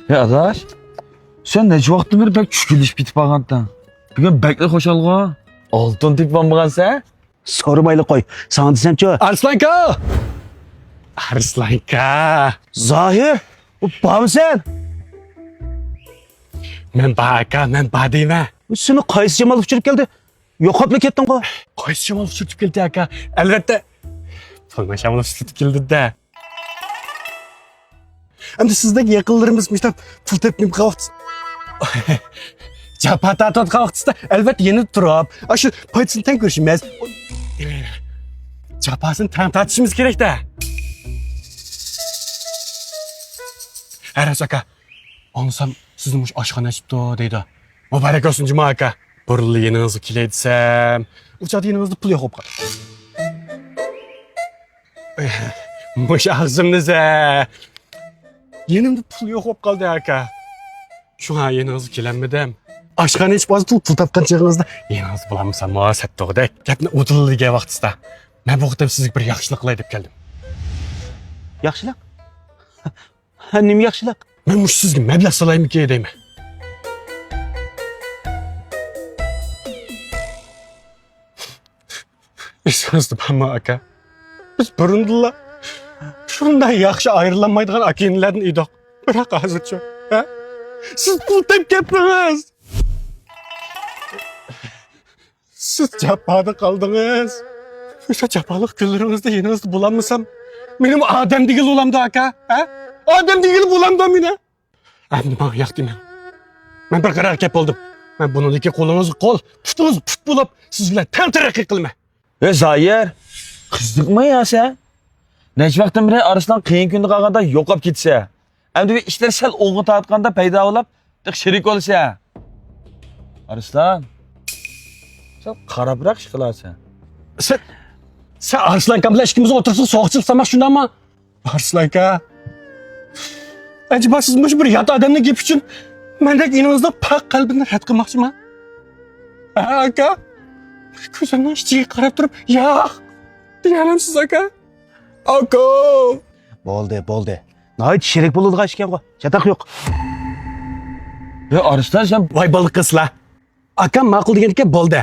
Ya adaş, sen neçe vaqtdan beri pek tushkunlashib ketib qolgansan. Bugun bekli qo'shalg'a. Oltin tepgan bo'lgansan? So'ramayli qo'y. Sana desam-chi. Arslanka! Arslanka! Zohir, bu bormisan? Men aka, men deyman. Seni qaysi jamal uchirib keldi? Yo'qotib ketding-ku. Qaysi shamol tushib keldi aka? Albatta. Pulma shamol tushib keldi-da. Endi sizdagi yaqinlarimiz mehtap pul tepib qolibdi. Japata tot qolibdi. Albatta yeni turib, shu paytini teng ko'rishimiz. Japasini tam tatishimiz kerak-da. Aras aka, onsam sizning oshxona ochibdi deydi. Muborak olsun Juma aka. Burli yeningizni kelaysam, uchadi yeningizda pul yo'q bo'lib qoldi. Mush ağzımniza. Yenimde pul yo'q bo'lib qoldi aka. Shunga yeningizni kelanmadim. Oshxona ichib pul topgan chog'ingizda yeningizni bilamsan, mo'satdog'dek. Gapni o'tildigan vaqtida. Men bu yerda sizga bir yaxshilik qilay deb keldim. Yaxshilik? Ha, nima yaxshilik? Men mush sizga mablag' solaymi-ki deyman. Esingizda bormi aka? Biz burundilar shunday yaxshi ayrilanmaydigan aka-inilardan edik. Biroq hozircha, ha? Siz pul tepkapsiz. Siz japada qaldingiz. O'sha japalik kunlaringizda yeningizni bulamsam, menim odam degil bo'lamdi aka, ha? Odam degil bo'lamdi meni. Endi men yo'qdiman. Men bir qarar gap oldim. Men buniki qo'lingizni qo'l, putingizni put bo'lib, siz bilan tam taraqqiy qilma. Zohir, qiziqma ya sen. Necha vaqtdan beri Arslan qiyin kunda qolganda yo'qolib ketsa. Endi bu ishlar sal o'g'in tortganda paydo bo'lib, shirik bo'lsa. Arslan, sen qarabroq ish qilarsan. Sen Arslanka bilan ikkimiz o'tirsak so'qchilik qilsak shundami? Arslanka. Acaba siz mush bir yot odamning gapi uchun mendek iningizda paq qalbini rad qilmoqchiman? Ha aka? Ko'zimdan ichiga qarab turib, "Yo'q" deganimsiz aka. Aka. Bo'ldi. Nayt sherik bo'ladigan ishkan-ku. Chataq yo'q. Ya Arslan sen Voy baliq qizlar. Akam ma'qul degan ekan bo'ldi.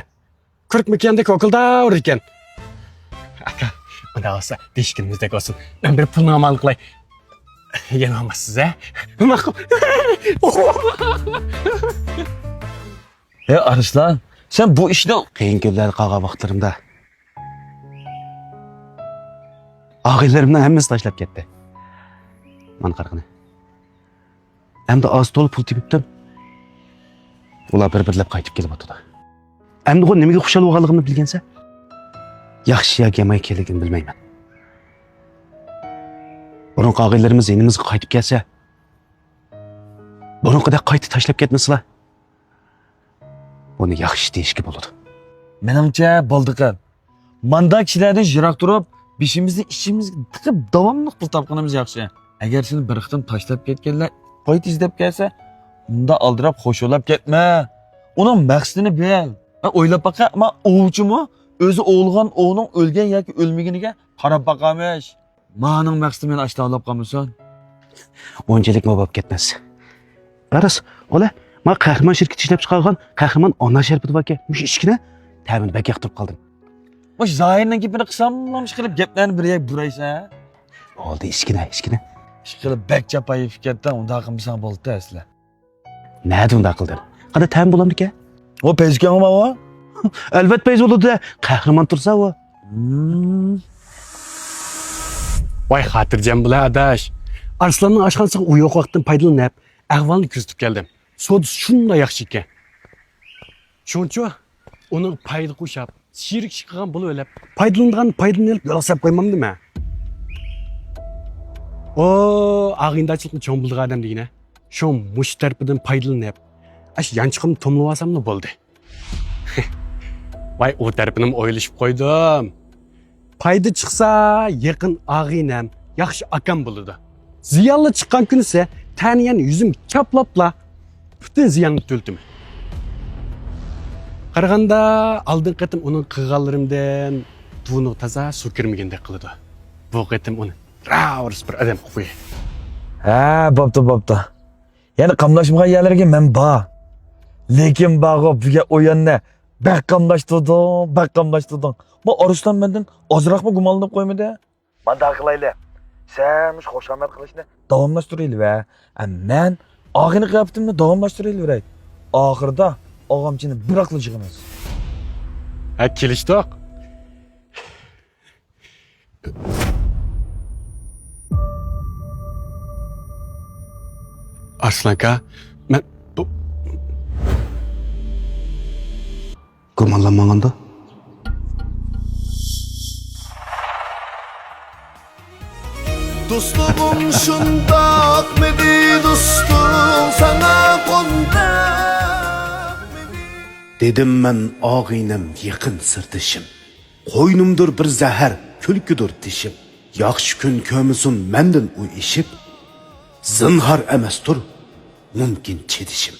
Ko'rkmakanda ko'kildavr ekan. Aka, bunda olsa deshkinimizdek olsin. Men bir pulni amal qilay. Yana olmassiz, ha? Ma'qul. Ya Arslan, sen bu ishni Qiyin kunlar qolgan vaqtlarimda og'aylarimdan hammasi tashlab ketdi. Mana qarqini. Endi oz to'l pul tepibdim. Ular bir-birlab qaytib kelib o'tdi. Endi u nimaga xushal bo'lganligimni bilgansa, yaxshi yoki yomon ekanligini bilmayman. Burun og'aylarimiz yenimizga qaytib kelsa, burunqida qaytib tashlab ketmaslar. Buni yaxshi deyishga bo'ladi. menimcha bo'ldiqan. Manda kishilardan yiroq turib, beshimizni ishimizga tiqib davomli pul topganimiz yaxshi. Agar seni bir qitim tashlab ketganlar qayt izlab kelsa, unda aldirab xo'sholab ketma. Uning maqsadini bil. O'ylab baqa, ama o'g'chimi o'zi o'g'ilgan o'g'ning o'lgan yoki o'lmaganiga qarab baqamish. Mening maqsadim meni ashtalab qolmasin. O'nchalik bo'lib ketmas. Qaras, ola, men qahramon shirkati ishlab chiqargan qahramon ona sharpiti baka. Mush ishkina ta'min bak yoqtirib qoldim. Mush Zohirning gapini qilsamlamsh qilib gaplarni bir yak buraysan. Oldi ishkina. Ish qilib bak chapayib ketdan unda qilmasang bo'ldi asla. Nada unda qildim. Qada ta'min bo'lamdi-ku? O pezganmi o? Albatta pez bo'ladi. Qahramon tursa u. Voy xotirjam bular adash. Arslanning oshxonasiga u yo'q vaqtdan foydalanib, ahvolni kuzatib keldim. So'z shunday yaxshi ekan. Shuncha uning payda qo'shab, shirik chiqqan bo'lib o'lab, foydalanib yo'lsab qo'ymamdimi? O, ag'indachilikni cho'ng bilgan odam degina. Shu mush tarpidan foydalanib, yanchiqimni tomlab olsammi bo'ldi. Voy, u tarpini o'ylashib qo'ydim. Payda chiqsa, yaqin ag'inam, yaxshi akam bo'ladi. Ziyonli chiqqan kun esa taniyan yuzim chaplabla butun ziyonni to'ldim. Qaraganda oldin qatim uning qilganlarimdan tuvni toza suv kirmagandek qiladi. Bu qatim uni ravrs bir odam qo'y. Ha, bo'pti. Yani qamlashmagan yerlarga men bor. Lekin bag'o buga o'yinni bak qamlashtirdim. Bu Aruslan mendan ozroqmi gumonlanib qo'ymadi? Manda qilayli. Sen xo'shamad qilishni davomlashtiraylik va men og'ini qilyaptimni davomlashtiraylik. Oxirida og'amchini bir aqli yig'imiz. Ha kelishdik. Arslan aka, men bu Gumonlanmaganda Dostluğum şundak mıydı dostum sana kondak mıydı? Dedim ben ağinem yakın sırtışım. Koynumdur bir zahar, külküdür dişim. Yaxşı gün kömüsün menden u işip. Zinhar emestur, mümkün çedişim.